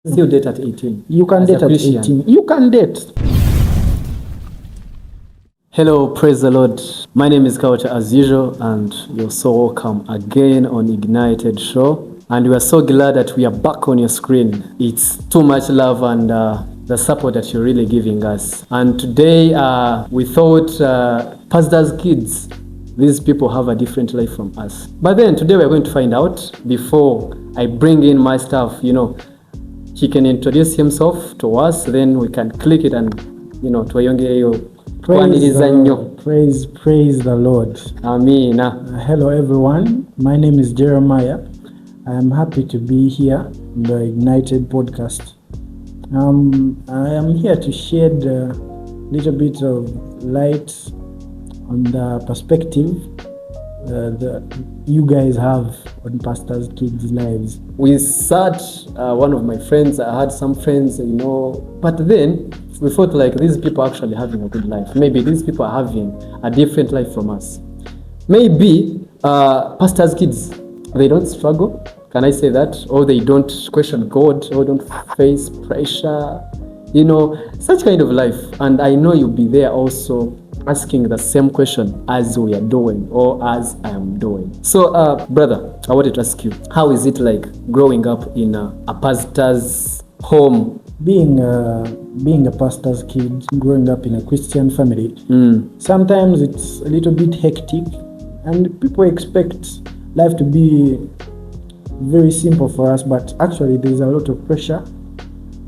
Still date at 18. You can As date a at Christian. 18. You can date. Hello, praise the Lord. My name is Kulture as usual, and you're so welcome again on Ignited Show. And we are so glad that we are back on your screen. It's too much love and the support that you're really giving us. And today we thought pastors' kids, these people have a different life from us. But then today we're going to find out. Before I bring in my staff, he can introduce himself to us, then we can click it and twayongereyo. Praise the Lord. Amina. Hello, everyone. My name is Jeremiah. I am happy to be here in the Ignited podcast. I am here to shed a little bit of light on the perspective that you guys have on pastors' kids' lives. We sat, one of my friends, I had some friends, but then we felt like these people are actually having a good life. Maybe these people are having a different life from us. Maybe pastors' kids, they don't struggle, can I say that? Or they don't question God, or don't face pressure, such kind of life. And I know you'll be there also asking the same question as we are doing, or as I am doing. So, brother, I wanted to ask you, how is it like growing up in a pastor's home? Being a pastor's kid, growing up in a Christian family, sometimes it's a little bit hectic, and people expect life to be very simple for us, but actually there's a lot of pressure.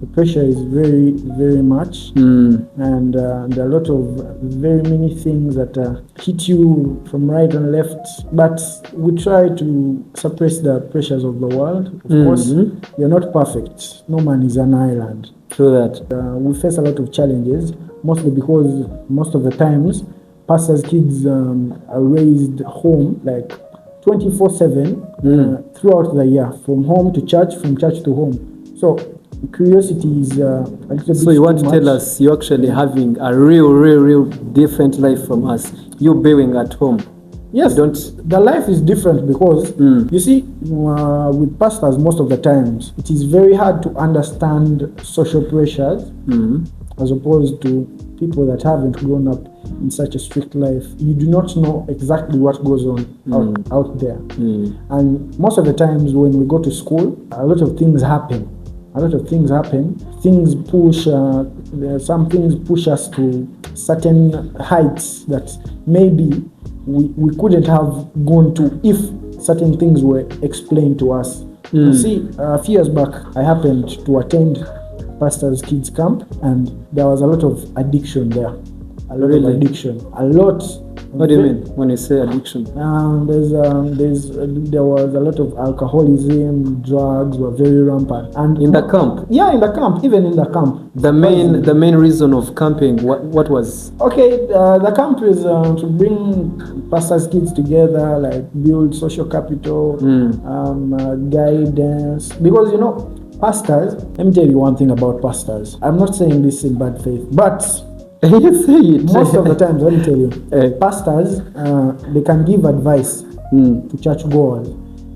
The pressure is very, very much, and there are a lot of very many things that hit you from right and left, but we try to suppress the pressures of the world. Of course, you're not perfect. No man is an island. True that. We face a lot of challenges, mostly because most of the times pastors' kids are raised home like 24/7 throughout the year, from home to church, from church to home. So curiosity is a little bit. So you want to too tell much. us you're actually having a real different life from us. You being at home. Yes, the life is different because you see, with pastors, most of the times it is very hard to understand social pressures as opposed to people that haven't grown up in such a strict life. You do not know exactly what goes on out there. And most of the times when we go to school, a lot of things happen. Things push, some things push us to certain heights that maybe we couldn't have gone to if certain things were explained to us. You see, a few years back, I happened to attend pastor's kids camp, and there was a lot of addiction there. A lot. What do you mean when you say addiction? There was a lot of alcoholism, drugs were very rampant. And in the camp? Yeah, in the camp, even in the camp. The main reason of camping, what was? Okay, the camp is to bring pastors' kids together, like build social capital, guidance. Because pastors, let me tell you one thing about pastors. I'm not saying this in bad faith, but you say it. Most of the times, let me tell you, pastors, they can give advice to churchgoers.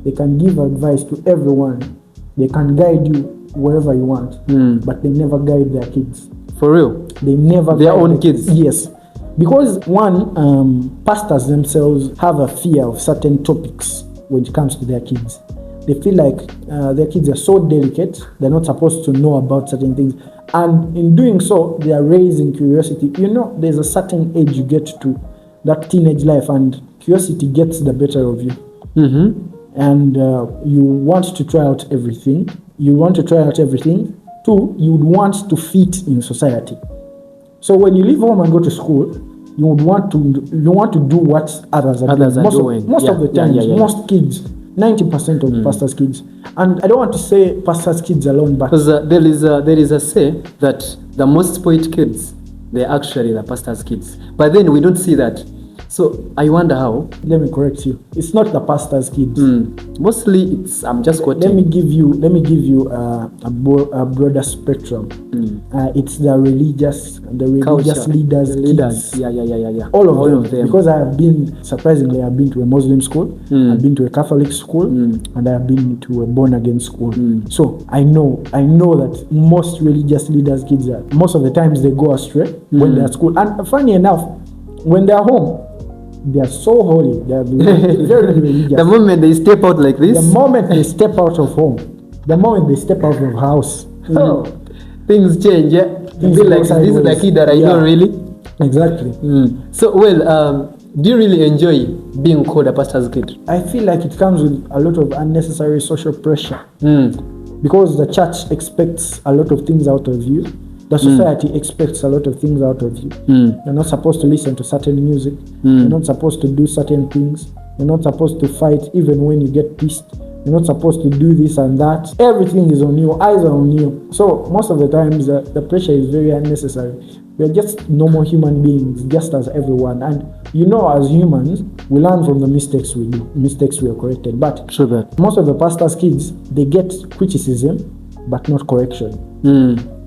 They can give advice to everyone. They can guide you wherever you want, but they never guide their kids. For real? They never their guide own kids? Yes. Because pastors themselves have a fear of certain topics when it comes to their kids. They feel like their kids are so delicate, they're not supposed to know about certain things. And in doing so, they are raising curiosity. There's a certain age you get to, that teenage life, and curiosity gets the better of you. And you want to try out everything. Two, you would want to fit in society. So when you leave home and go to school, you want to do what others are doing. Most of the time, most kids, 90% of pastors' kids. And I don't want to say pastors' kids alone, but because there is a say that the most spoiled kids, they're actually the pastors' kids. But then we don't see that So I wonder how. Let me correct you. It's not the pastor's kids. Mostly, it's I'm just quoting. Let me give you a broader spectrum. It's the religious Culture. leaders. Leaders. Kids. Yeah. All of them. Because I've been to a Muslim school, I've been to a Catholic school, and I've been to a born again school. So I know that most religious leaders' kids most of the times they go astray when they're at school. And funny enough, when they're home, they are so holy. They are very religious. The moment they step out like this, the moment they step out of home, the moment they step out of house, things change. Yeah, Things feel go like this is the sideways. kid that I know, really. Exactly. So, well, do you really enjoy being called a pastor's kid? I feel like it comes with a lot of unnecessary social pressure because the church expects a lot of things out of you. The society expects a lot of things out of you. You're not supposed to listen to certain music. You're not supposed to do certain things. You're not supposed to fight even when you get pissed. You're not supposed to do this and that. Everything is on you. Eyes are on you. So most of the times the pressure is very unnecessary. We're just normal human beings, just as everyone. And as humans, we learn from the mistakes we do. Mistakes we are corrected. But True that. most of the pastor's kids, they get criticism, but not correction.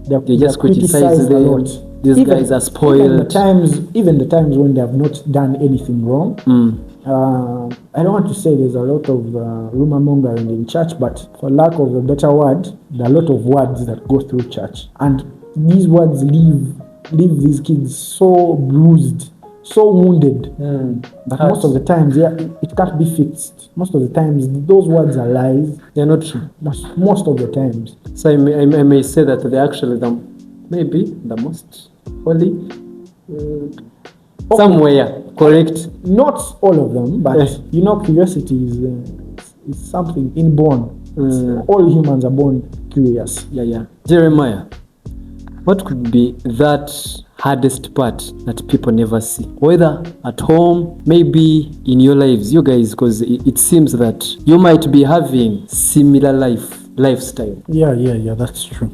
They just criticize a them. lot. These guys are spoiled. Even the times when they have not done anything wrong. I don't want to say there's a lot of rumor mongering in church, but for lack of a better word, there are a lot of words that go through church, and these words leave these kids so bruised, so wounded that most of the times, it can't be fixed. Most of the times, those words are lies. They're not true. Most of the times. So I may say that they're actually maybe the most holy. Somewhere, correct? Not all of them, but curiosity is something inborn. All humans are born curious. Yeah. Jeremiah, what could be that hardest part that people never see? Whether at home, maybe in your lives, you guys, because it seems that you might be having similar lifestyle. Yeah, that's true.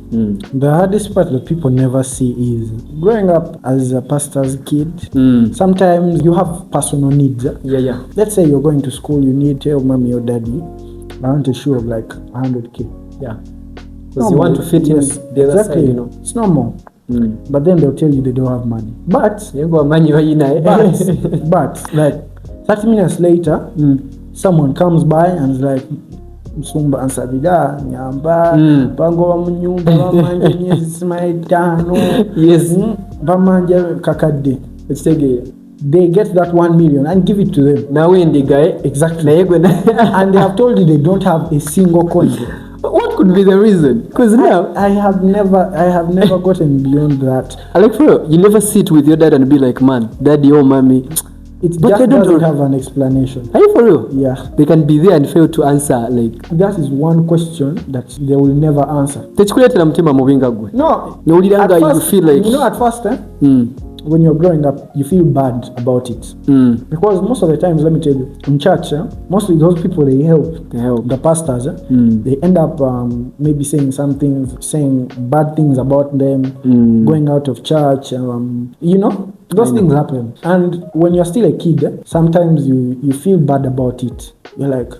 The hardest part that people never see is growing up as a pastor's kid. Sometimes you have personal needs. Yeah. Let's say you're going to school, you need to tell mommy or daddy, I want a shoe of like 100K. Yeah. Because you want to fit in the other side, It's normal. But then they'll tell you they don't have money. But like 30 minutes later, someone comes by and is like, Msumba ansabida nyamba pango wa munyumba bamanje myezi maitano bamanje kakadde they get that 1 million and give it to them. Now in the guy exactly and they have told you they don't have a single coin. What could be the reason? Because now I have never gotten beyond that. Like for real, you never sit with your dad and be like, man, daddy or mommy, it just doesn't have an explanation. Are you for real? Yeah. They can be there and fail to answer. Like that is one question that they will never answer. No. At first, you feel like at first, when you're growing up, you feel bad about it. Because most of the times, let me tell you, in church, mostly those people they help the pastors. They end up maybe saying bad things about them, going out of church. Those things happen. And when you're still a kid, sometimes you feel bad about it. You're like,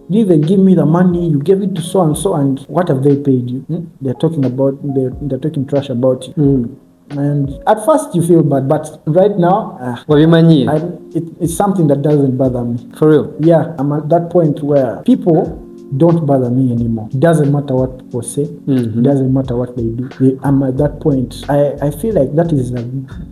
you even give me the money, you gave it to so and so, and what have they paid you? They're talking talking trash about you. And at first you feel bad, but right now, it's something that doesn't bother me. For real? Yeah, I'm at that point where people don't bother me anymore. It doesn't matter what people say. It doesn't matter what they do. I'm at that point. I feel like that is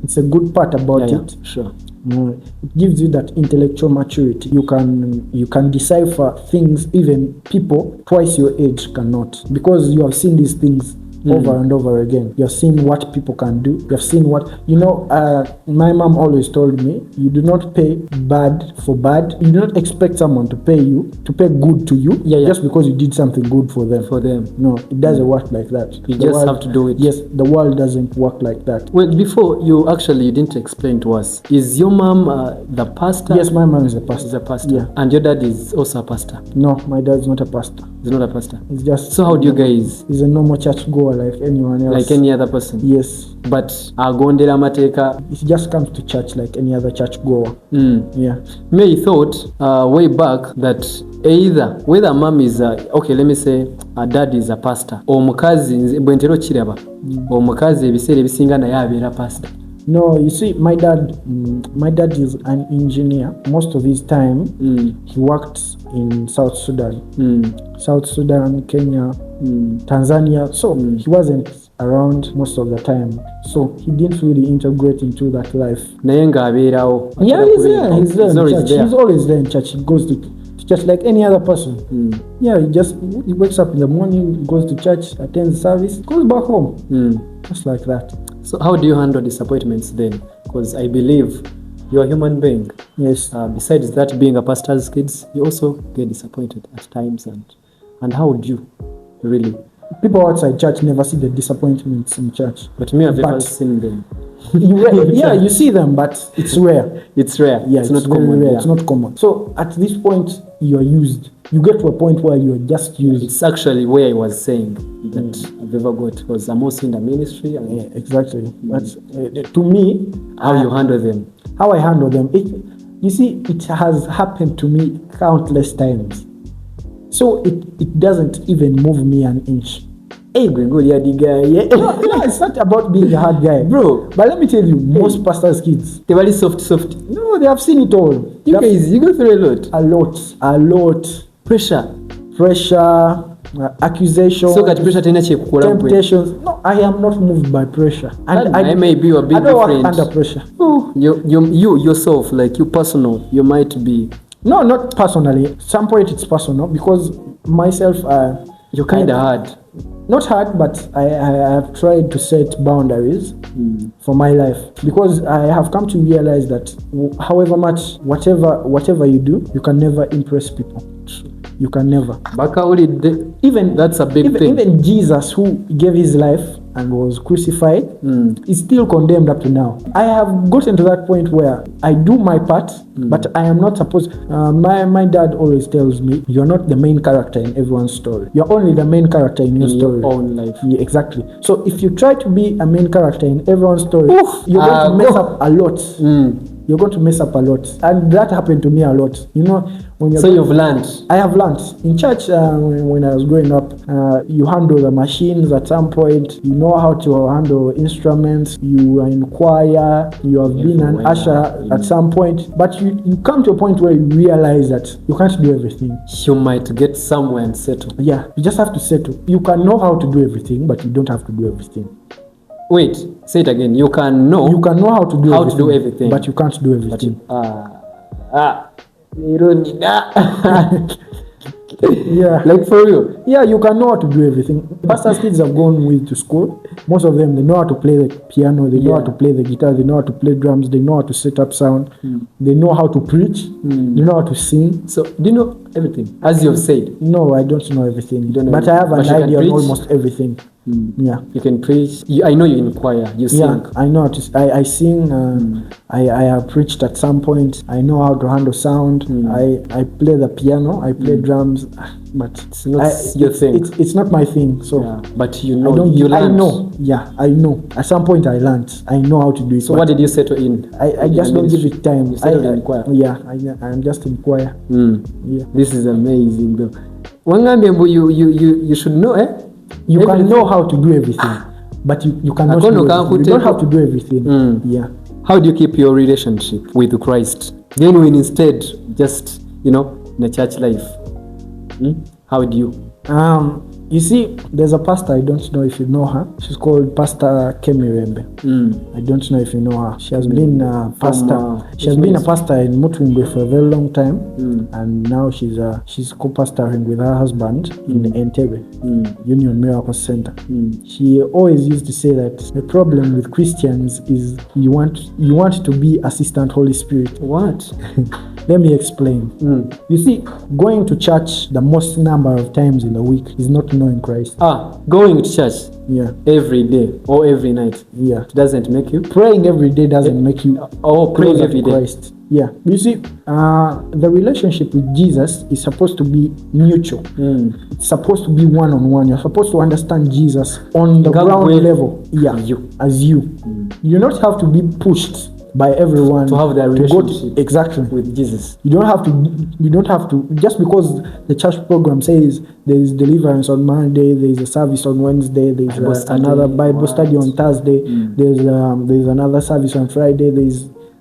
it's a good part about it. Sure. It gives you that intellectual maturity. You can decipher things even people twice your age cannot, because you have seen these things over and over again. You've seen what people can do. You've seen what my mom always told me, you do not pay bad for bad. You do not expect someone to pay good to you just because you did something good for them. No, it doesn't work like that. You just have to do it. Yes, the world doesn't work like that. Well, before you didn't explain to us, is your mom the pastor? Yes, my mom is a pastor. Is a pastor. Yeah. And your dad is also a pastor? No, my dad is not a pastor. He's not a pastor. He's just. So how do you guys? He's a normal church goer. goer like anyone else. Like any other person. Yes. But agondera amateeka. It just comes to church like any other church goer. Yeah. May thought way back that either whether mom is okay, let me say dad is a pastor, omukazi bwe ntero kiraba omukazi ebiseera ebisinga naye abeera pastor. No, you see, my dad is an engineer. Most of his time, he worked in South Sudan, Kenya, Tanzania. So he wasn't around most of the time. So he didn't really integrate into that life. Yeah, he's there. He's there in church. He's always there in church. He goes to church like any other person. Yeah, he wakes up in the morning, goes to church, attends service, goes back home. Just like that. So how do you handle disappointments then? Because I believe you're a human being. Yes. Besides that, being a pastor's kids, you also get disappointed at times. And how would you really? People outside church never see the disappointments in church. But me, I've never seen them. Yeah, you see them, but it's rare. It's rare. Yeah, it's not common. Rare. Yeah. It's not common. So at this point, you're used. You get to a point where you're just used. It's actually where I was saying that I've ever got, because I'm also in the ministry. And yeah, exactly. But to me, how you handle them? How I handle them. You see, it has happened to me countless times. So it doesn't even move me an inch. Hey, good, yeah, the guy. Yeah. No, it's not about being a hard guy, bro. But let me tell you, most pastors' kids, they're very soft. No, they have seen it all. You guys, you go through a lot. Pressure, accusations. So that pressure temptations. No, I am not moved by pressure. And I may be a bit different. I don't work under pressure. Oh, you yourself, like you personal, you might be. No, not personally. At some point it's personal because myself. You're kind of hard. Not hard, but I have tried to set boundaries for my life because I have come to realize that however much, whatever you do, you can never impress people. You can never. Even that's a big thing. Even Jesus, who gave his life and was crucified, is still condemned up to now. I have gotten to that point where I do my part, but I am not supposed. My dad always tells me, "You're not the main character in everyone's story. You're only the main character in your story, your own life." Yeah, exactly. So if you try to be a main character in everyone's story, you're going to mess up a lot. You're going to mess up a lot, and that happened to me a lot. You know, when you're you've learned. I have learned in church when I was growing up. You handle the machines at some point. You know how to handle instruments. You are in choir. You have been an usher at some point, but you come to a point where you realize that you can't do everything. You might get somewhere and settle. Yeah, you just have to settle. You can know how to do everything, but you don't have to do everything. Wait, say it again. You can know how to do everything, but you can't do everything. You don't need that. Yeah, like for real. Yeah, you can know how to do everything. Pastors' kids have gone with to school. Most of them, they know how to play the piano, they know how to play the guitar, they know how to play drums, they know how to set up sound, they know how to preach, they know how to sing. So, do you know everything? As you've said. No, I don't know everything. You don't know but everything. I have an idea of almost everything. Yeah, you can preach. I know you in choir. You sing. Yeah, I know. I sing. I have preached at some point. I know how to handle sound. I play the piano. I play drums, but it's not your thing. It's not my thing. So, yeah, but you know, I know. Yeah, I know. At some point, I learned. I know how to do it. So, what did you settle in? I just don't give it time. You settled in choir. Yeah, I'm just in choir. Yeah, this is amazing, though. You should know, eh? You can know how to do everything, but you cannot do everything. You don't have to do everything. Yeah. How do you keep your relationship with Christ? Then when instead just, in a church life, how do you? You see, there's a pastor, I don't know if you know her. She's called Pastor Kemirembe. I don't know if you know her. She has been a pastor. She has been a pastor in Mutungwe for a very long time, and now she's co-pastoring with her husband in Entebbe, Union Miracle Center. She always used to say that the problem with Christians is you want to be Assistant Holy Spirit. What? Let me explain. You see, going to church the most number of times in a week is not knowing Christ. Going to church every day or every night. Yeah. It doesn't make you. Praying every day doesn't make you praying every day. Christ. Yeah, you see, the relationship with Jesus is supposed to be mutual. It's supposed to be one-on-one. You're supposed to understand Jesus on the ground level. Yeah, as you. You don't have to be pushed by everyone to have that relationship exactly with Jesus. You don't have to just because the church program says there is deliverance on Monday, there is a service on Wednesday, there is another Bible study on Thursday, there's another service on Friday,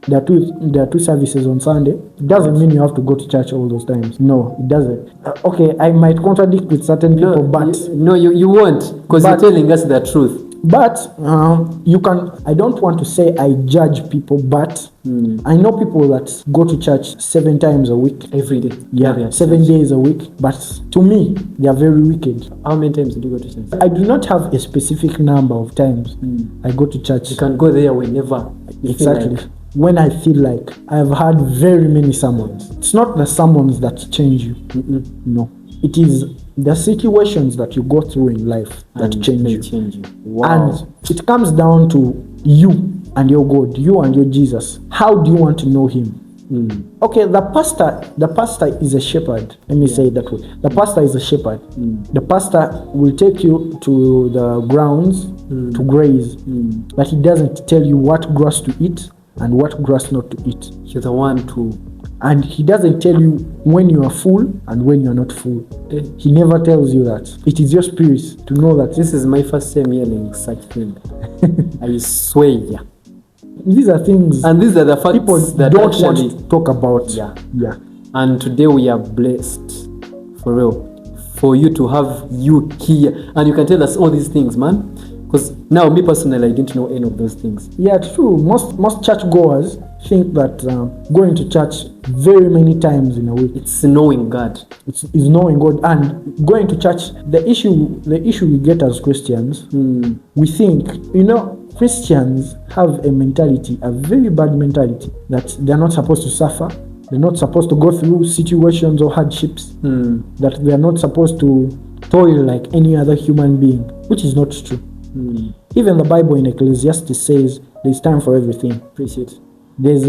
there are two services on Sunday. It doesn't mean you have to go to church all those times. No, it doesn't. Okay, I might contradict with certain people, but you won't, because you're telling us the truth. But you can. I don't want to say I judge people, but I know people that go to church 7 times a week. Every day. Yeah, 7 days a week. But to me, they are very wicked. How many times do you go to church? I do not have a specific number of times I go to church. You can go there whenever. Exactly. When I feel like. I've had very many sermons. It's not the sermons that change you. No. It is the situations that you go through in life that change you. Wow. And it comes down to you and your God, you and your Jesus. How do you want to know him? Okay, the pastor is a shepherd. Let me say it that way. The pastor is a shepherd. The pastor will take you to the grounds to graze, but he doesn't tell you what grass to eat and what grass not to eat. You're the one to. And he doesn't tell you when you are full and when you are not full. He never tells you that. It is your spirit to know that. This is my first time hearing such thing. I swear. These are things, and these are the facts people that don't actually want to talk about. Yeah. And today we are blessed, for real, for you to have you here, and you can tell us all these things, man. Because now, me personally, I didn't know any of those things. Yeah, true. Most church goers think that going to church very many times in a week, it's knowing God. It's knowing God. And going to church, the issue we get as Christians, we think, Christians have a mentality, a very bad mentality, that they're not supposed to suffer. They're not supposed to go through situations or hardships. That they're not supposed to toil like any other human being, which is not true. Even the Bible in Ecclesiastes says there's time for everything. Appreciate. There's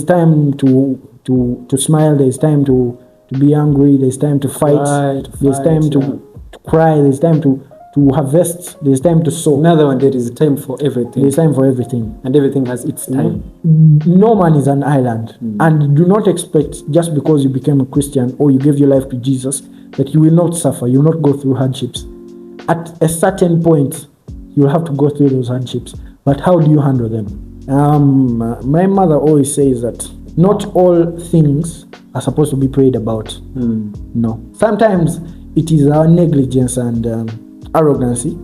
time to smile. There's time to be angry. There's time to fight. There's time to cry. There's time to harvest. There's time to sow. Another one, there is time for everything. There's time for everything, and everything has its time. No man is an island, and do not expect just because you became a Christian or you gave your life to Jesus that you will not suffer. You will not go through hardships. At a certain point, you'll have to go through those hardships, but how do you handle them? My mother always says that not all things are supposed to be prayed about. No. Sometimes it is our negligence and arrogancy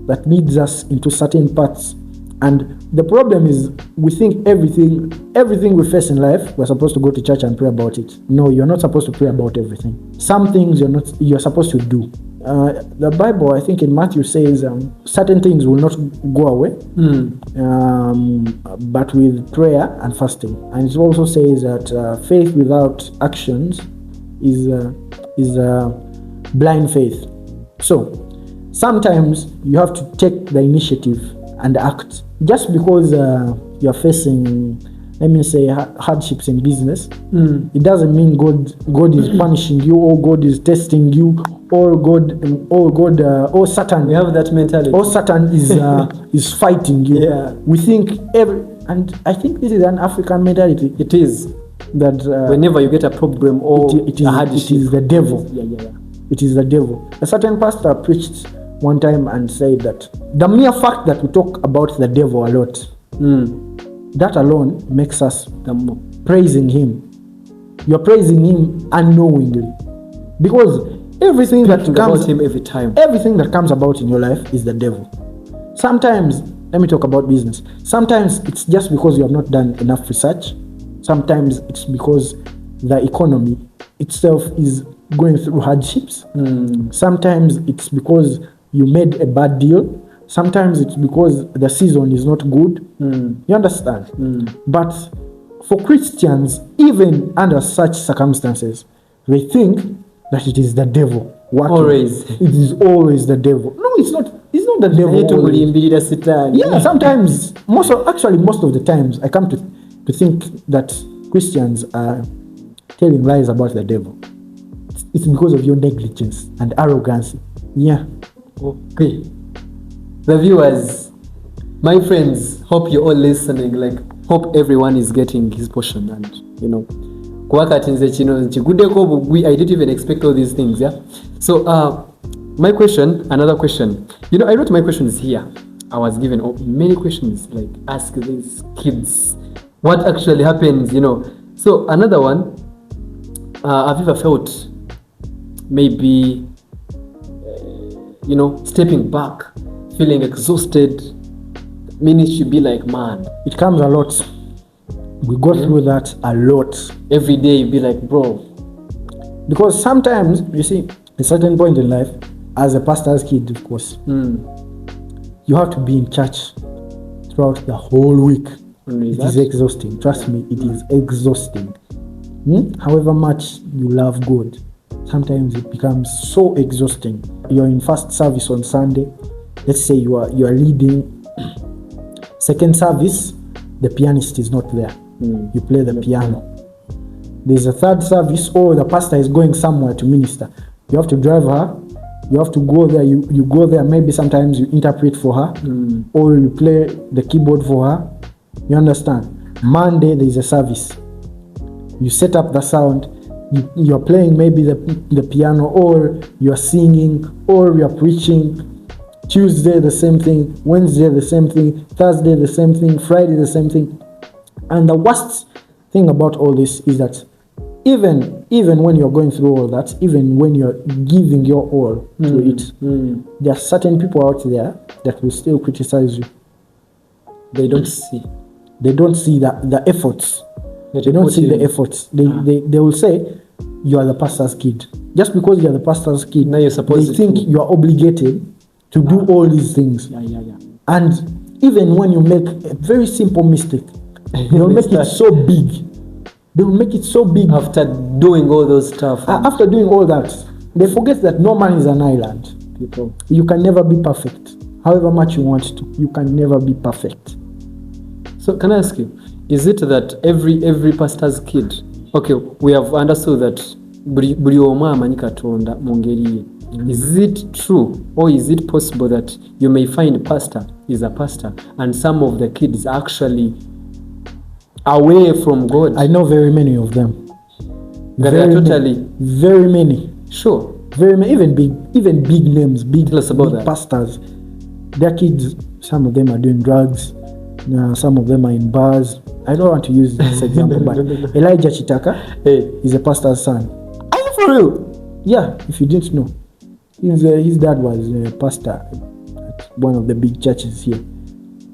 that leads us into certain paths. And the problem is we think everything we face in life, we're supposed to go to church and pray about it. No, you're not supposed to pray about everything. Some things you're supposed to do. The Bible, I think in Matthew, says certain things will not go away, but with prayer and fasting. And it also says that faith without actions is blind faith. So sometimes you have to take the initiative and act. Just because you're facing, let me say, hardships in business, it doesn't mean God is punishing you, or God is testing you, or Satan. We have that mentality. Or Satan is fighting you. Yeah. We think and I think this is an African mentality. It is that whenever you get a problem or it is the devil. Yeah. It is the devil. A certain pastor preached one time and said that the mere fact that we talk about the devil a lot, that alone makes us praising him. You're praising him unknowingly, because everything that comes about him every time, everything that comes about in your life is the devil. Sometimes, let me talk about business. Sometimes it's just because you have not done enough research. Sometimes it's because the economy itself is going through hardships. Sometimes it's because you made a bad deal. Sometimes it's because the season is not good. You understand? But for Christians, even under such circumstances, they think that it is the devil working. Always. It is always the devil. No, it's not. It's not the devil. Yeah, sometimes, most of the times, I come to think that Christians are telling lies about the devil. It's because of your negligence and arrogance. Yeah. Okay. The viewers, my friends, hope you're all listening. Like, hope everyone is getting his portion. And, you know, I didn't even expect all these things. Yeah. So, my question, another question. You know, I wrote my questions here. I was given many questions, like ask these kids what actually happens, you know. So another one, have you ever felt maybe, you know, stepping back, feeling exhausted? Ministry be like, man. It comes a lot. We go through that a lot. Every day you be like, bro. Because sometimes, you see, a certain point in life, as a pastor's kid, of course, you have to be in church throughout the whole week. It is exhausting. Trust me, it is exhausting. However much you love God, sometimes it becomes so exhausting. You're in first service on Sunday. Let's say you are leading. Second service, the pianist is not there. You play the piano. There's a third service, or the pastor is going somewhere to minister. You have to drive her. You have to go there. You go there. Maybe sometimes you interpret for her, or you play the keyboard for her. You understand? Monday there is a service. You set up the sound. You're playing maybe the piano, or you're singing, or you're preaching. Tuesday the same thing. Wednesday the same thing. Thursday the same thing. Friday the same thing. And the worst thing about all this is that even when you're going through all that, even when you're giving your all to it, there are certain people out there that will still criticize you. They don't see the efforts. They don't see the efforts. They will say you are the pastor's kid. Just because you are the pastor's kid, now you're supposed they think you are obligated to do all these things. And even when you make a very simple mistake, they'll make it so big. They will make it so big. After doing all those stuff. After doing all that, they forget that no man is an island. People, you can never be perfect. However much you want to, you can never be perfect. So can I ask you, is it that every pastor's kid, okay, we have understood that is it true, or is it possible that you may find a pastor is a pastor and some of the kids actually away from God? I know very many of them. Very many. Sure. Very many, even big names, big that. Pastors. Their kids, some of them are doing drugs. Some of them are in bars. I don't want to use this example, but Elijah Chitaka is a pastor's son. Are you for real? Yeah, if you didn't know. His dad was a pastor at one of the big churches here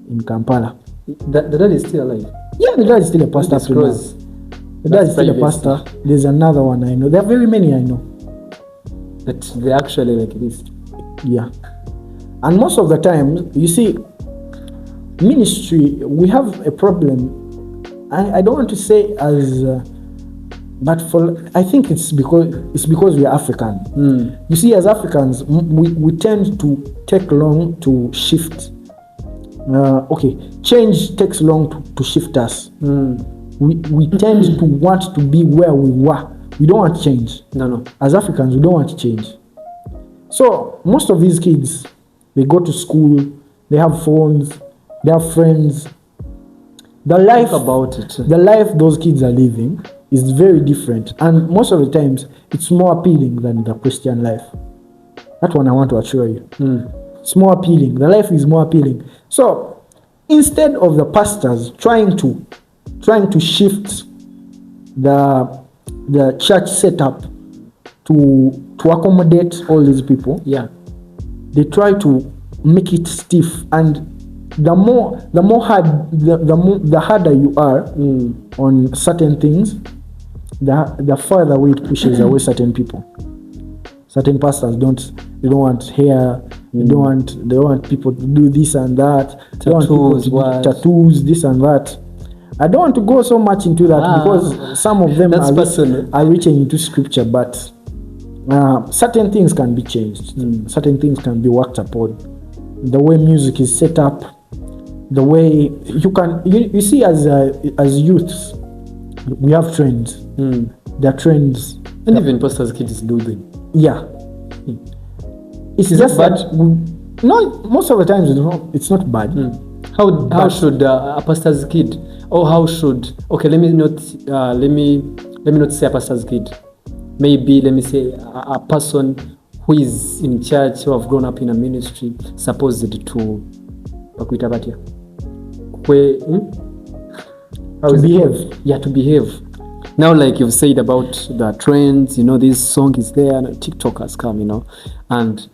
in Kampala. The dad is still alive? Yeah, the dad is still a pastor. The dad is still a pastor. There's another one I know. There are very many I know. That they actually like this. Yeah. And most of the time, you see, ministry, we have a problem. I don't want to say but I think it's because we are African. You see, as Africans, we tend to take long to shift. Change takes long to shift us. We tend to want to be where we were. We don't want change. No. As Africans, we don't want change. So most of these kids, they go to school, they have phones, they have friends. The life those kids are living is very different, and most of the times it's more appealing than the Christian life. That one I want to assure you. It's more appealing. The life is more appealing. So instead of the pastors trying to shift the church setup to accommodate all these people, they try to make it stiff, and the harder you are on certain things, the further away it pushes away certain people. Certain pastors don't want hair. They don't want people to do this and that. They want people to do tattoos, this and that. I don't want to go so much into that because some of them are reaching into scripture, but certain things can be changed. Certain things can be worked upon. The way music is set up, the way you see as youths, We have trends. There are trends. And even pastors' kids do them. Yeah. It's Is just that that no, most of the times it's not bad. How should a pastor's kid, or how should, okay, let me not say a pastor's kid. Maybe let me say a person who is in church, who have grown up in a ministry, supposed to behave. Yeah, to behave. Now, like you've said about the trends, this song is there, and TikTok has come, and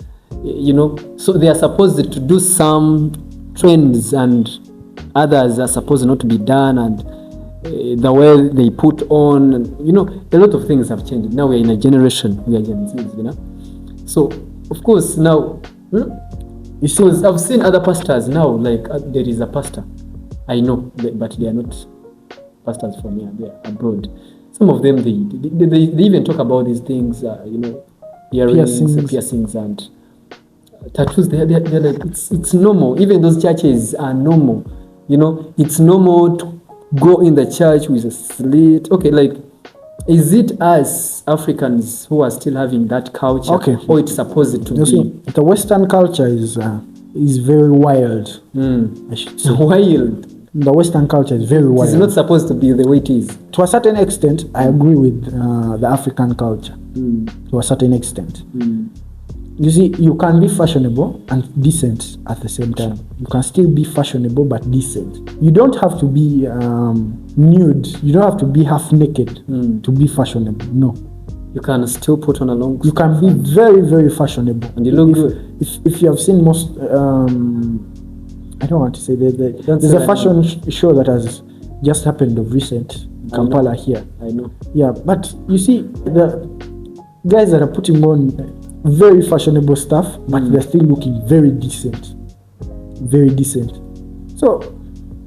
so they are supposed to do some trends, and others are supposed not to be done, and the way they put on, and, a lot of things have changed. Now we're in a generation, we are Gen Zs, So, of course, now, you see, I've seen other pastors now, like there is a pastor, I know, but they are not pastors from here, they are abroad. Some of them, they even talk about these things, earrings, piercings, and tattoos. They're like, it's normal. Even those churches are normal. It's normal to go in the church with a slit. Okay, like, is it us Africans who are still having that culture? Okay. Or it's supposed to be? The Western culture is very wild. I should say. Wild. The Western culture is very wild. It's not supposed to be the way it is. To a certain extent, I agree with the African culture. To a certain extent. You see, you can be fashionable and decent at the same time. You can still be fashionable but decent. You don't have to be nude. You don't have to be half naked to be fashionable. No. You can still put on a long. You can be very, very fashionable. And you look good. If you have seen most, I don't want to say there's a fashion show that has just happened of recent in Kampala here. I know. Yeah, but you see, the guys that are putting on very fashionable stuff, but they're still looking very decent. Very decent. So,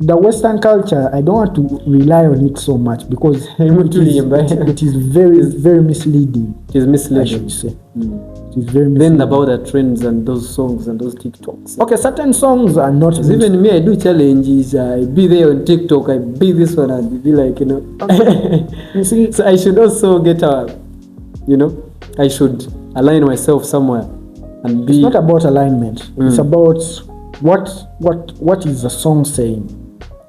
the Western culture, I don't want to rely on it so much because it is very, very misleading. It is misleading. I should say. It is very misleading. Then about the trends and those songs and those TikToks. Okay, certain songs are not. Even me, I do challenges. I be there on TikTok. I be this one. I be like, You see, so I should also get I should align myself somewhere and be. It's not about alignment. It's about what is the song saying.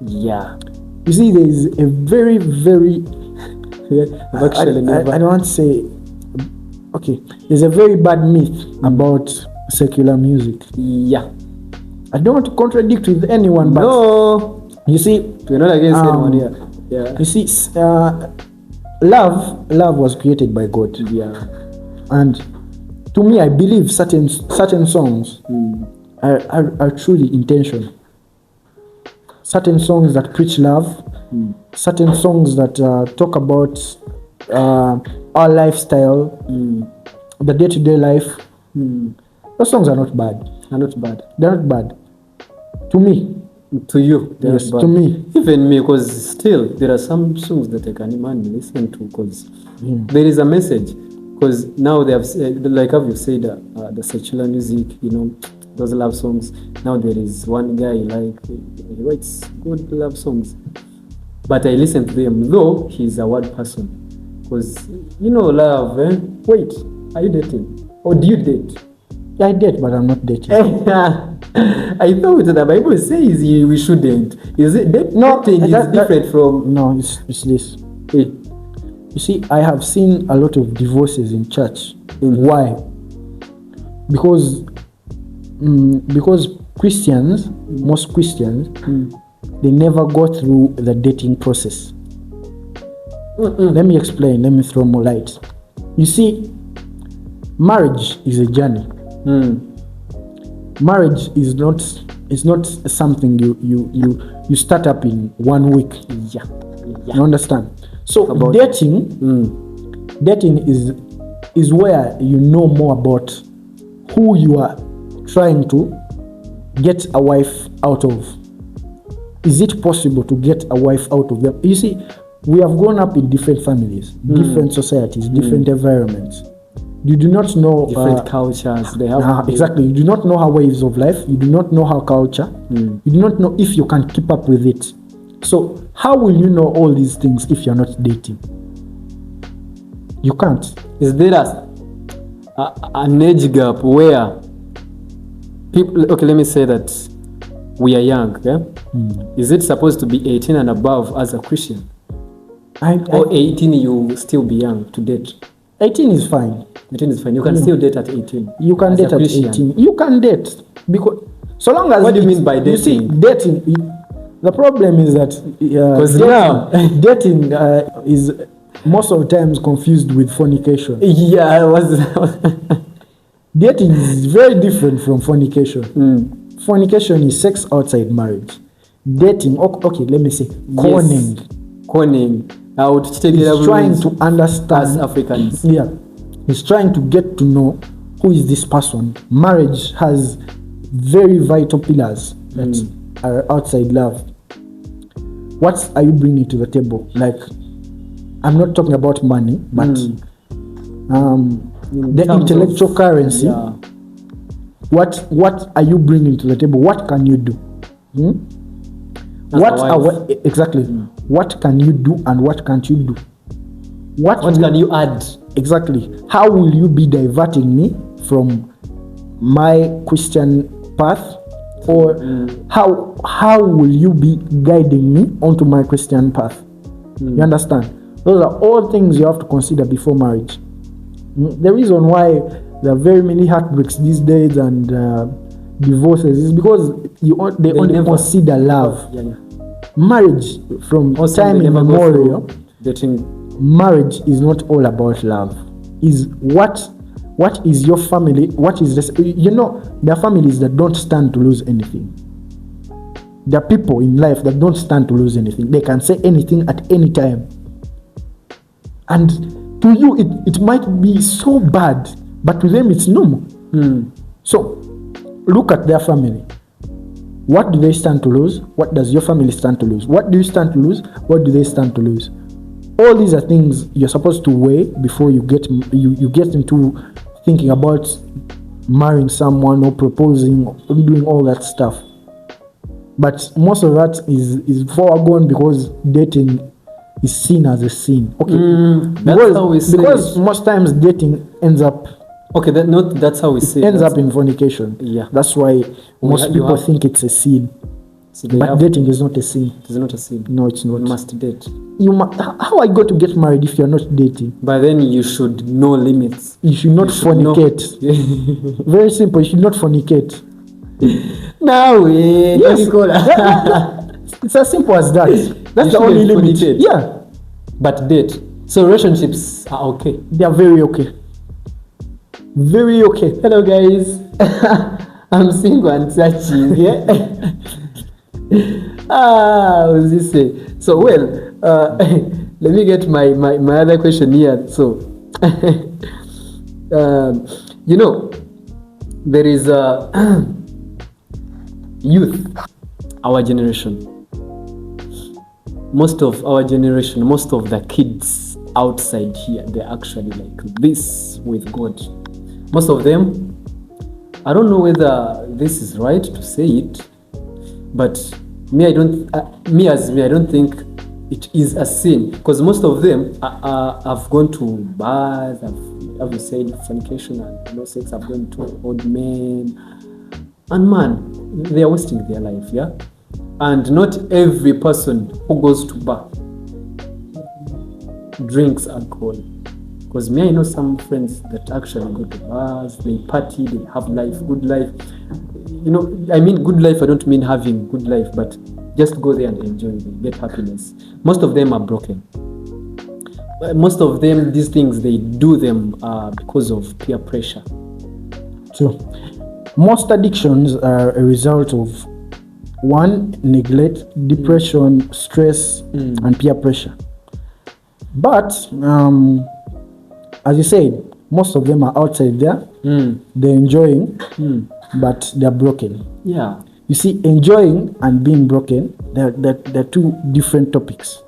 Yeah. You see, there is a very, very. Actually, I don't want to say. Okay, there's a very bad myth about secular music. Yeah. I don't want to contradict with anyone, but no. You see, we're not against anyone here. Yeah. You see, love was created by God. Yeah. And to me, I believe certain songs are truly intentional. Certain songs that preach love, certain songs that talk about our lifestyle, the day-to-day life. Those songs are not bad. They're not bad. To me. To you. Yes, to me. Even me, because still, there are some songs that I can even listen to because there is a message. Because now they have, like how you said, the secular music, those love songs. Now there is one guy, like, he writes good love songs. But I listen to them, though he's a word person. Because, love, Wait, are you dating? Or do you date? Yeah, I date, but I'm not dating. I thought the Bible says we shouldn't. Is it dating is different from... No, it's this. Hey. You see, I have seen a lot of divorces in church. Why? Because Christians, most Christians, they never go through the dating process. Let me explain. Let me throw more light. You see, marriage is a journey. Marriage is not something you start up in 1 week. Yeah. You understand? So dating is where you know more about who you are trying to get a wife out of. Is it possible to get a wife out of them? You see, we have grown up in different families, different societies, different environments. You do not know different cultures. They have exactly. You do not know her ways of life. You do not know her culture. You do not know if you can keep up with it. So how will you know all these things if you're not dating? You can't. Is there an age gap where people, okay, let me say that we are young, yeah? Is it supposed to be 18 and above as a Christian? Or 18 you still be young to date? 18 is fine. 18 is fine. You can still date at 18. You can date at 18. You can date because so long as what do you mean by dating? You see, dating. The problem is that dating is most of the times confused with fornication. Yeah, I was. Dating is very different from fornication. Fornication is sex outside marriage. Dating, okay, let me say, conning. Yes. Conning. I would take He's trying to understand. As Africans. Yeah. He's trying to get to know who is this person. Marriage has very vital pillars that are outside love. What are you bringing to the table? Like, I'm not talking about money, but the intellectual currency. Yeah. What are you bringing to the table? What can you do? Exactly. What can you do and what can't you do? What can you add? Exactly. How will you be diverting me from my Christian path? Or how will you be guiding me onto my Christian path? You understand? Those are all things you have to consider before marriage. The reason why there are very many heartbreaks these days and divorces is because they only consider love. Yeah. Marriage from also, time immemorial. Dating. Marriage is not all about love. Is what is your family? What is this? There are families that don't stand to lose anything. There are people in life that don't stand to lose anything. They can say anything at any time. And to you, it might be so bad, but to them it's normal. So look at their family. What do they stand to lose? What does your family stand to lose? What do you stand to lose? What do they stand to lose? All these are things you're supposed to weigh before you get into thinking about marrying someone or proposing or doing all that stuff. But most of that is foregone because dating is seen as a sin. Okay, because most times dating ends up. Okay, that's how we see. Ends up in fornication. Yeah, that's why most people think it's a sin. So but dating is not a sin. It is not a sin. No, it's not. You must date. How are you going to get married if you're not dating? But then you should know limits. You should not fornicate. Very simple. You should not fornicate. No way. Yes. It's as simple as that. That's the only limit. Fornicate. Yeah. But date. So relationships are okay. They are very okay. Very okay. Hello guys. I'm single and searching. Yeah. What does this say? So let me get my other question here. So there is youth, our generation. Most of our generation, most of the kids outside here, they're actually like this with God. Most of them, I don't know whether this is right to say it, but I don't think it is a sin, because most of them have gone to bars, have you said fornication and sex, have gone to old men, and man, they are wasting their life, yeah. And not every person who goes to bar drinks alcohol. Because I know some friends that actually go to bars, they party, they have life, good life. I mean good life, I don't mean having good life, but just go there and enjoy, get happiness. Most of them are broken. Most of them, these things, they do them because of peer pressure. So, most addictions are a result of one, neglect, depression, stress, and peer pressure. But as you said, most of them are outside there. They're enjoying, but they're broken. Yeah. You see, enjoying and being broken, they're two different topics.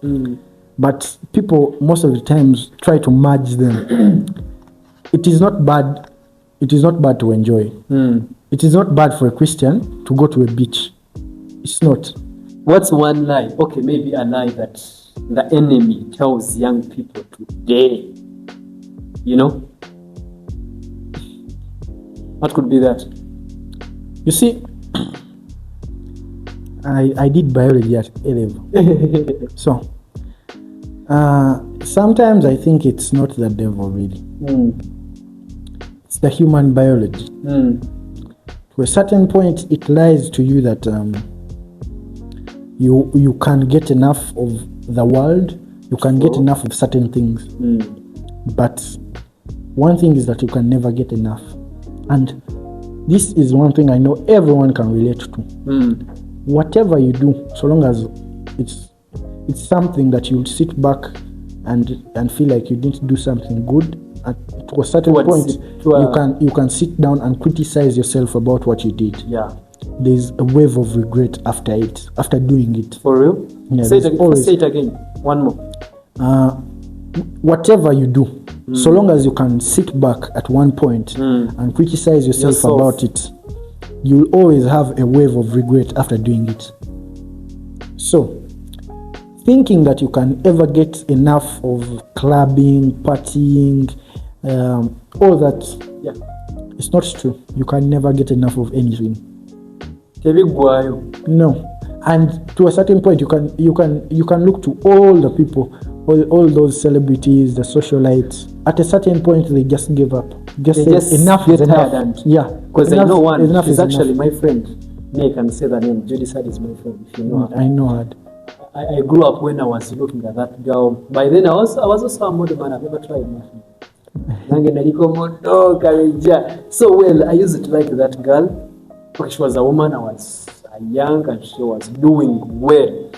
But people most of the times try to merge them. It is not bad. It is not bad to enjoy. It is not bad for a Christian to go to a beach. It's not. What's one lie? Okay, maybe a lie that the enemy tells young people today. You know? What could be that? You see, I did biology at A level. So, sometimes I think it's not the devil really. It's the human biology. To a certain point, it lies to you that you can get enough of the world, you can get enough of certain things. But one thing is that you can never get enough. And this is one thing I know everyone can relate to. Whatever you do, so long as it's something that you'll sit back and feel like you didn't do something good, to a certain point you can sit down and criticize yourself about what you did. Yeah. There's a wave of regret after doing it. For real? Yeah, say it again. One more. Whatever you do, so long as you can sit back at one point and criticize yourself about it, you'll always have a wave of regret after doing it. So, thinking that you can ever get enough of clubbing, partying, all that, it's not true. You can never get enough of anything. No. And to a certain point, you can look to all the people, all those celebrities, the socialites. At a certain point, they just give up. Just enough is enough. Yeah, because I know one. She's actually my friend. Me, I can say the name. Judy Sad is my friend. If you know her. I know her. I grew up when I was looking at that girl. By then, I was also a model man. I've never tried nothing. So well, I used to like that girl. Because she was a woman, I was young, and she was doing well.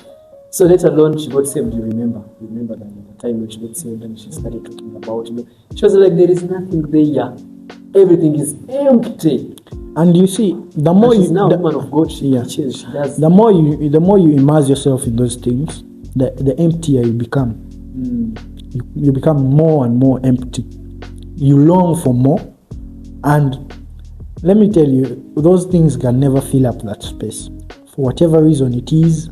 So later on, she got saved. You remember that the time when she got saved and she started talking about, she was like, there is nothing there. Everything is empty. And you see, the more she's now a woman of God, she teaches, she does. The more you immerse yourself in those things, the emptier you become. You become more and more empty. You long for more, and let me tell you, those things can never fill up that space. For whatever reason it is,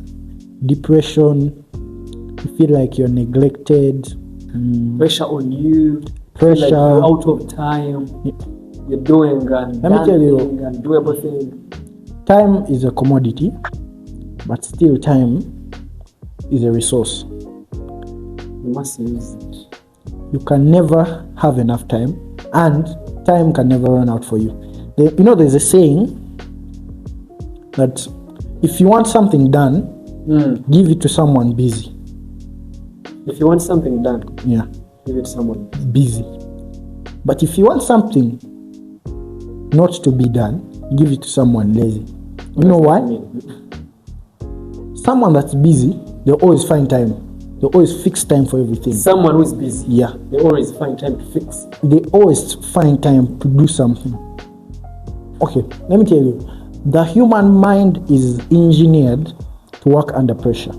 depression, you feel like you're neglected, pressure on you, pressure, like you're out of time, you're doing and let me tell you, and do everything. Time is a commodity, but still time is a resource. You must use it. You can never have enough time, and time can never run out for you. There's a saying that if you want something done, give it to someone busy. If you want something done, give it to someone busy. But if you want something not to be done, give it to someone lazy. You know why? Someone that's busy, they always find time. They always fix time for everything. Someone who is busy, yeah, they always find time to fix. They always find time to do something. Okay, let me tell you, the human mind is engineered to work under pressure.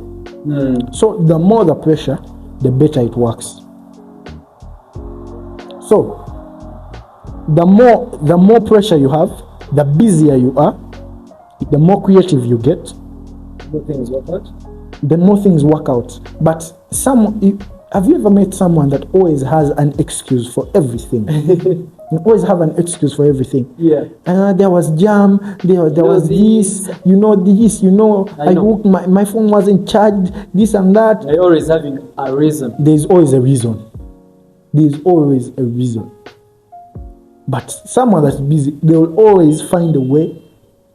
So the more the pressure, the better it works. So the more pressure you have, the busier you are, the more creative you get, the more things work out. But have you ever met someone that always has an excuse for everything? You always have an excuse for everything. Yeah. There was jam. There was this. I woke, my phone wasn't charged. This and that. They're always having a reason. There's always a reason. But someone that's busy, they will always find a way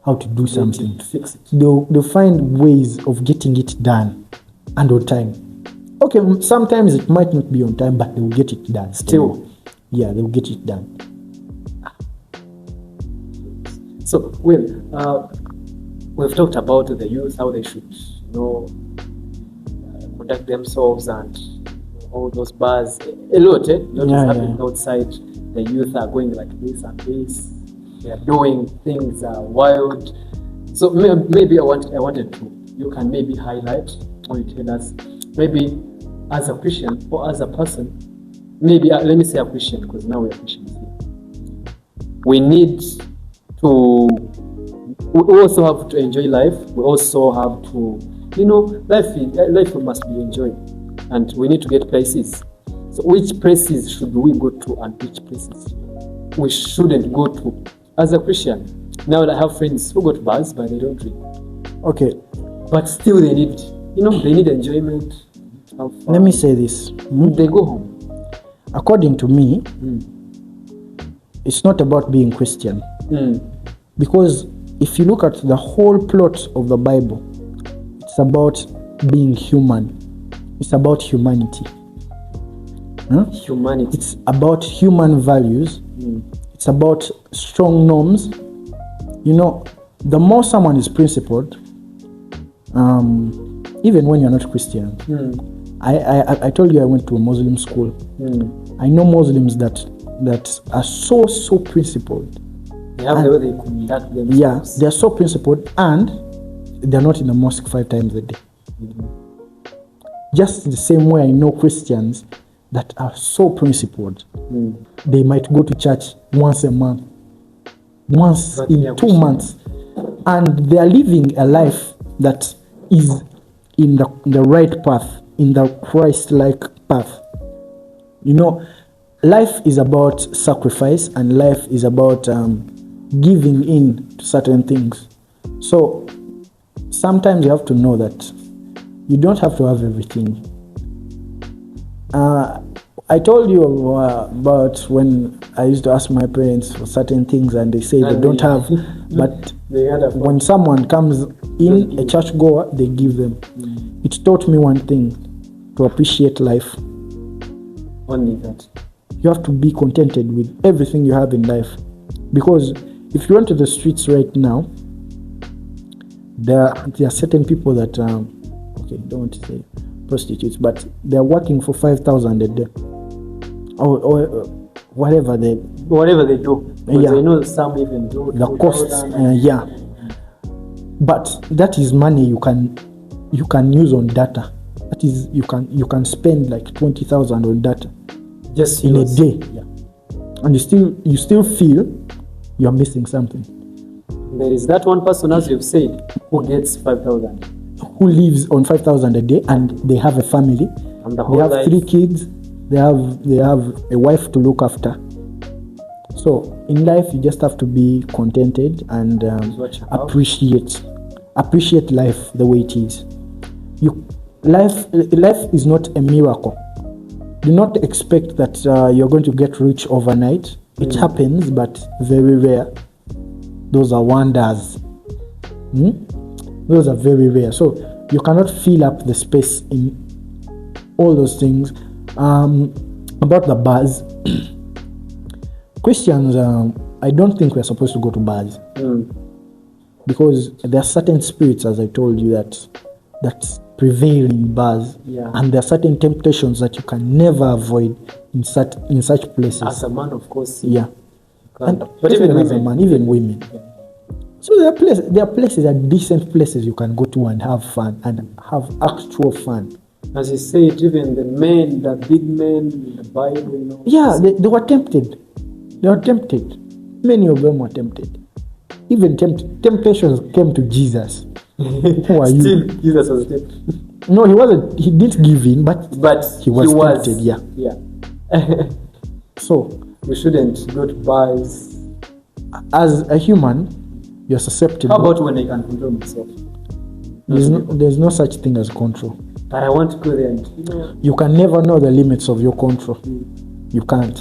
how to do something. To fix it. They'll find ways of getting it done and on time. Okay, sometimes it might not be on time, but they'll get it done. Still. Yeah, they'll get it done. So, we've talked about the youth, how they should, conduct themselves and all those bars. A lot, Not happening outside. The youth are going like this and this. They are doing things wild. So maybe I wanted to. You can maybe highlight or you tell us, maybe as a Christian or as a person. Maybe let me say a Christian because now we are Christians here. We also have to enjoy life. We also have to life must be enjoyed, and we need to get places. So which places should we go to, and which places we shouldn't go to as a Christian? Now I have friends who go to bars, but they don't drink. Okay, But still, they need enjoyment. Have fun. let me say this. They go home. According to me, it's not about being Christian. Because if you look at the whole plot of the Bible, it's about being human. It's about humanity. Humanity. It's about human values. It's about strong norms. The more someone is principled, even when you're not Christian. I told you I went to a Muslim school. I know Muslims that are so principled. They have the way they conduct themselves. Yeah, they're so principled, and they're not in the mosque 5 times a day. Just the same way I know Christians that are so principled. They might go to church once a month, once in 2 months, and they are living a life that is in the right path, in the Christ-like path. Life is about sacrifice, and life is about giving in to certain things. So sometimes you have to know that you don't have to have everything. I told you about when I used to ask my parents for certain things, and they say they don't have, but when someone comes in, a churchgoer, they give them. It taught me one thing: to appreciate life. Only that. You have to be contented with everything you have in life, because if you went to the streets right now, there are certain people that don't want to say prostitutes, but they're working for 5,000 a day, or whatever they do. Yeah. I know some even do the costs. But that is money you can use on data. That is, you can spend like 20,000 on data just in a day, and you still feel you're missing something. There is that one person, as you've said, who gets 5,000, who lives on 5,000 a day, and they have a family, and they have 3 kids, they have a wife to look after. So in life, you just have to be contented and appreciate life the way it is. Life is not a miracle. Do not expect that you're going to get rich overnight. It happens, but very rare. Those are wonders. Those are very rare. So you cannot fill up the space in all those things. About the bars, Christians, I don't think we're supposed to go to bars, because there are certain spirits, as I told you, that prevail in bars, and there are certain temptations that you can never avoid in such places. As a man, of course. But even as a man, even women. So there are places, there are decent places you can go to and have fun, and have actual fun. As you said, even the big men in the Bible, Yeah, they were tempted. They were tempted. Many of them were tempted. Even temptations came to Jesus. Who are Still, you? Jesus was tempted. No, he wasn't. He didn't give in, but he was tempted. Yeah. So we shouldn't go to bars. As a human, you're susceptible. How about when I can control myself? There's no such thing as control. But I want to go there and You can never know the limits of your control. You can't.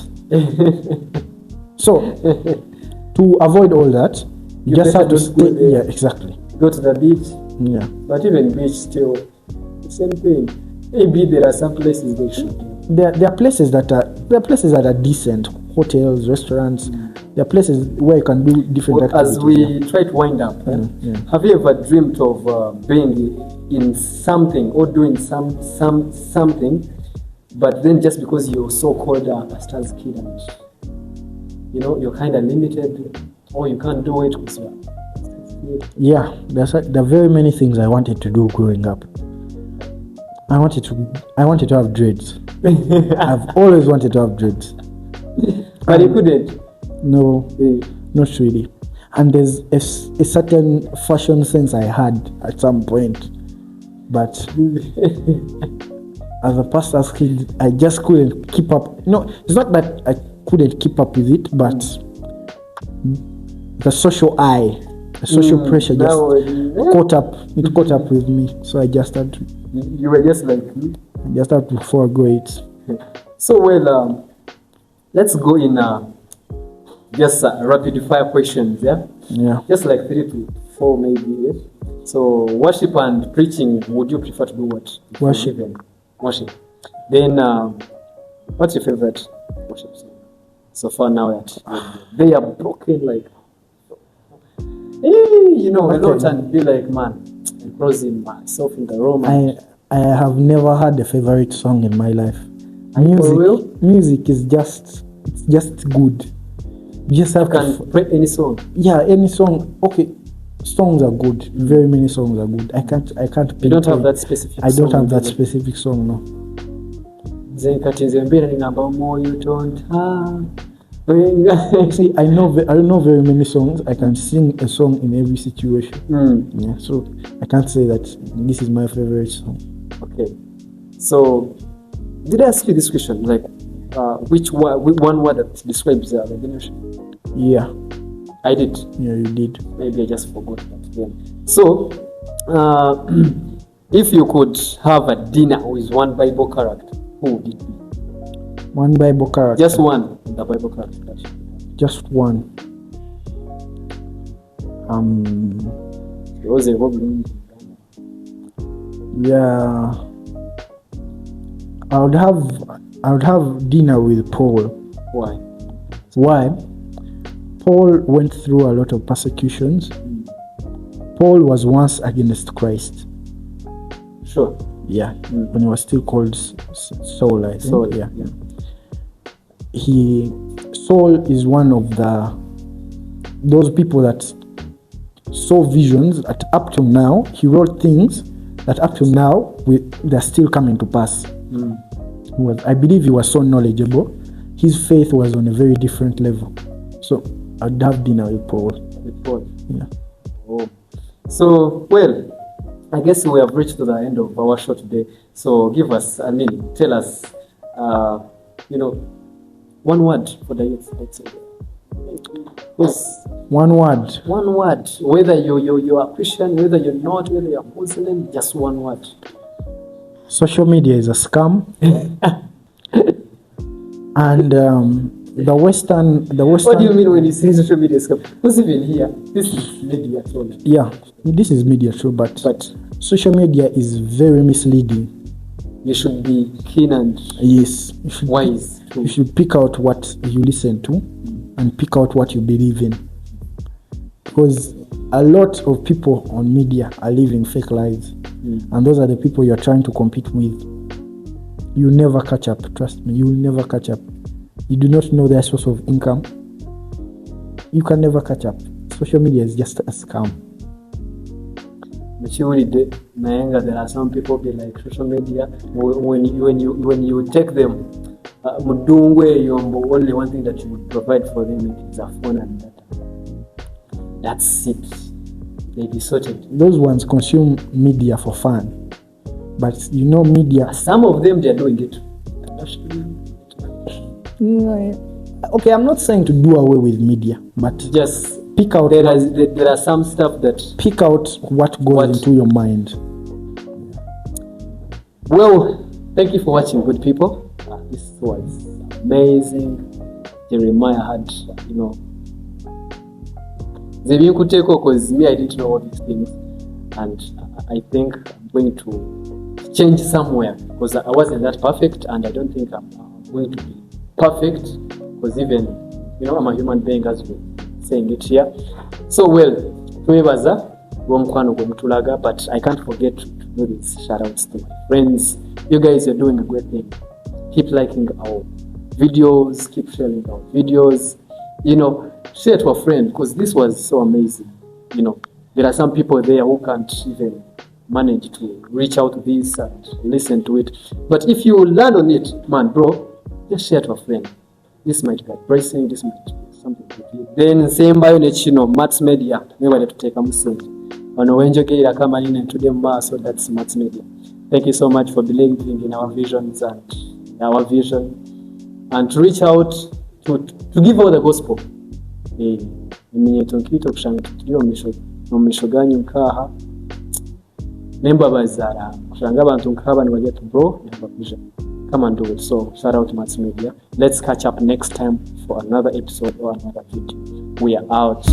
So to avoid all that, you just have to stay. Yeah, exactly. Go to the beach. Yeah. But even beach still, the same thing. Maybe there are some places they should. There are places that are decent. Hotels, restaurants. There are places where you can do different activities. As we try to wind up, have you ever dreamed of being in something or doing something, but then just because you're so-called a pastor's kid, and you're kind of limited, or you can't do it because you're a pastor's kid? Yeah, there are very many things I wanted to do growing up. I wanted to have dreads. I've always wanted to have dreads. But you couldn't? No, not really. And there's a certain fashion sense I had at some point. But as a pastor's kid, I just couldn't keep up. No, it's not that I couldn't keep up with it, but the social eye, the social pressure just caught up. It caught up with me, so I just had to. You were just like me. I just had to forego it. So well, let's go in just rapid fire questions. Yeah. Just like 3 to 4 maybe. Yeah? So worship and preaching, would you prefer to do what? Worship. Worship. Then what's your favorite worship song? So far now that they are broken like a lot and be like, man, I'm closing myself in the room. I have never had a favorite song in my life. Music is just good. You just have to play any song. Yeah, any song. Okay, songs are good. Very many songs are good. I can't. You don't have that specific. I don't have that specific song. No. See, I know very many songs. I can sing a song in every situation. Yeah, so I can't say that this is my favorite song. Okay, so did I ask you this question? Like, which one word that describes the generation? Yeah, I did. Yeah, you did. Maybe I just forgot that. Yeah. So, if you could have a dinner with one Bible character, who would it be? One Bible character. Just one. The Bible character. Just one. Yeah. I would have dinner with Paul. Why? Paul went through a lot of persecutions. Paul was once against Christ. Sure. Yeah. When he was still called Saul, I think. Saul, yeah. Saul is one of those people that saw visions that up to now, he wrote things that up to now they're still coming to pass. I believe he was so knowledgeable. His faith was on a very different level. So I'd have dinner with Paul. Yeah. Oh. So, well, I guess we have reached to the end of our show today. So tell us, one word for the youth outside. Yes. One word. Whether you're a Christian, whether you're not, whether you're Muslim, just one word. Social media is a scam. And the Western. What do you mean when you say social media is a scam? Who's even here? This is media too. Yeah, this is media too, but social media is very misleading. You should be keen and wise. You should pick out what you listen to and pick out what you believe in. Because a lot of people on media are living fake lives. And those are the people you're trying to compete with. You'll never catch up. Trust me, you'll never catch up. You do not know their source of income. You can never catch up. Social media is just a scam. There are some people be like social media. When you take them, only one thing that you would provide for them is a phone and data. That's it. They be sorted. Those ones consume media for fun, but media. Some of them they are doing it. Okay, I'm not saying to do away with media, but just pick out. There are some stuff that pick out what goes into your mind. Well, thank you for watching, good people. This was amazing. Jeremiah had, you could take over because me, I didn't know all these things, and I think I'm going to change somewhere because I wasn't that perfect, and I don't think I'm going to be perfect because even I'm a human being, as we're saying it here. So but I can't forget to do this. Shout outs to my friends. You guys are doing a great thing. Keep liking our videos, keep sharing our videos, share to a friend because this was so amazing. There are some people there who can't even manage to reach out to this and listen to it. But if you learn on it, man, bro, just share to a friend. This might be pricing, this might be something to do. Then same by mass media, never to take a message. ono wenjogerera kama nina today maso. That's Max Media. Thank you so much for believing in our visions and our vision, and to reach out to give out the gospel. Iminyeto kushanga tuliyo misho ganyu nkaha nemba bazara kushanga abantu nkaba ni bajya bro nemba vision. Come and do it. So shout out to Max Media. Let's catch up next time for another episode or another video. We are out.